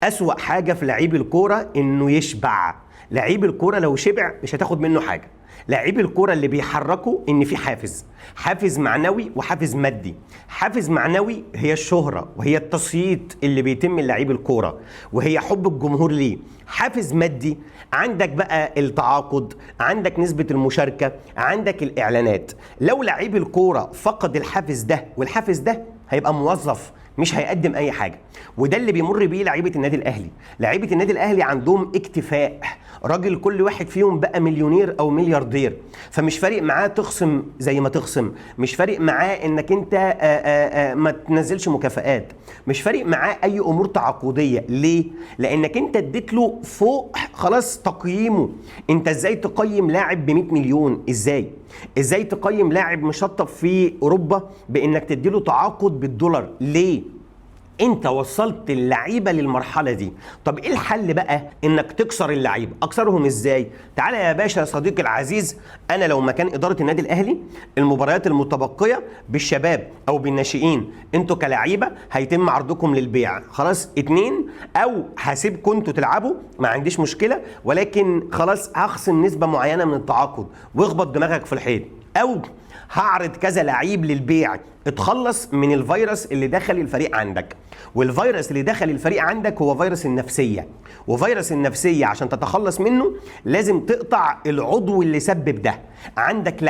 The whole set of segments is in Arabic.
أسوأ حاجة في لعيب الكورة إنه يشبع. لعيب الكورة لو شبع مش هتاخد منه حاجة. لعيب الكورة اللي بيحركه إن في حافز معنوي وحافز مادي. حافز معنوي هي الشهرة وهي التصييت اللي بيتم للعيب الكورة وهي حب الجمهور ليه. حافز مادي عندك بقى التعاقد، عندك نسبة المشاركة، عندك الإعلانات. لو لعيب الكورة فقد الحافز ده والحافز ده هيبقى موظف مش هيقدم اي حاجه، وده اللي بيمر بيه لعيبه النادي الاهلي. لعيبه النادي الاهلي عندهم اكتفاء، راجل كل واحد فيهم بقى مليونير او ملياردير، فمش فارق معاه تخصم زي ما تخصم، مش فارق معاه انك انت ما تنزلش مكافآت، مش فارق معاه اي امور تعاقديه. ليه؟ لانك انت اديت له فوق خلاص تقييمه. انت ازاي تقيم لاعب ب 100 مليون؟ ازاي تقيم لاعب مشطب في اوروبا بانك تديله تعاقد بالدولار؟ ليه؟ انت وصلت اللعيبه للمرحله دي. طب ايه الحل بقى؟ انك تكسر اللعيبه. اكسرهم ازاي؟ تعالى يا باشا يا صديقي العزيز، انا لو مكان اداره النادي الاهلي، المباريات المتبقيه بالشباب او بالناشئين انتوا كلاعيبه هيتم عرضكم للبيع، خلاص 2 او هسيبكم انتوا تلعبوا ما عنديش مشكله، ولكن خلاص هخصم نسبه معينه من التعاقد واخبط دماغك في الحيط، او هعرض كذا لعيب للبيع. اتخلص من الفيروس اللي دخل الفريق عندك، والفيروس اللي دخل الفريق عندك هو فيروس النفسية. وفيروس النفسية عشان تتخلص منه لازم تقطع العضو اللي سبب ده. عندك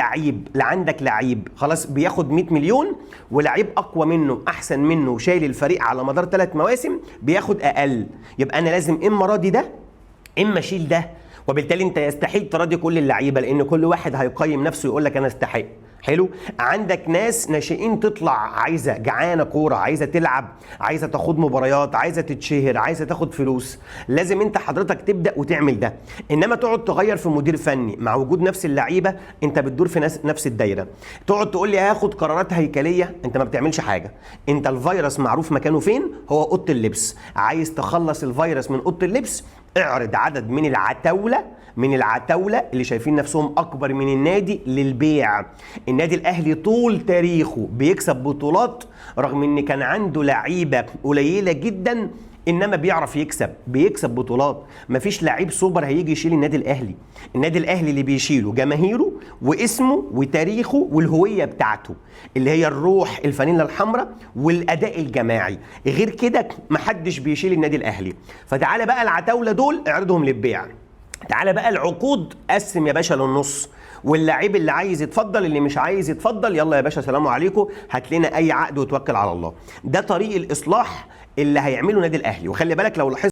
لعيب خلاص بياخد 100 مليون، ولعيب اقوى منه احسن منه وشايل الفريق على مدار 3 مواسم بياخد اقل، يبقى انا لازم اما راضي ده اما اشيل ده. وبالتالي انت يستحيل تراضي كل اللعيبه، لان كل واحد هيقيم نفسه يقول لك انا استحق. حلو. عندك ناس ناشئين تطلع عايزه جعانه كوره، عايزه تلعب، عايزه تاخد مباريات، عايزه تتشهر، عايزه تاخد فلوس. لازم انت حضرتك تبدا وتعمل ده. انما تقعد تغير في مدير فني مع وجود نفس اللعيبه، انت بتدور في نفس الدايره. تقعد تقول لي هاخد قرارات هيكليه، انت ما بتعملش حاجه. انت الفيروس معروف مكانه فين، هو اوضه اللبس. عايز تخلص الفيروس من اوضه اللبس، اعرض عدد من العتاوله اللي شايفين نفسهم اكبر من النادي للبيع. النادي الاهلي طول تاريخه بيكسب بطولات رغم ان كان عنده لعيبه قليله جدا، انما بيكسب بطولات. مفيش لعيب سوبر هيجي يشيل النادي الاهلي. النادي الاهلي اللي بيشيله جماهيره واسمه وتاريخه والهويه بتاعته، اللي هي الروح الفانيلا الحمراء والاداء الجماعي. غير كده محدش بيشيل النادي الاهلي. فتعالى بقى العتاوله دول اعرضهم للبيع. تعالى بقى العقود قسم يا باشا للنص، واللعيب اللي عايز يتفضل، اللي مش عايز يتفضل يلا يا باشا سلام عليكم، هات لنا اي عقد وتوكل على الله. ده طريق الاصلاح اللي هيعمله النادي الاهلي. وخلي بالك لو لاحظت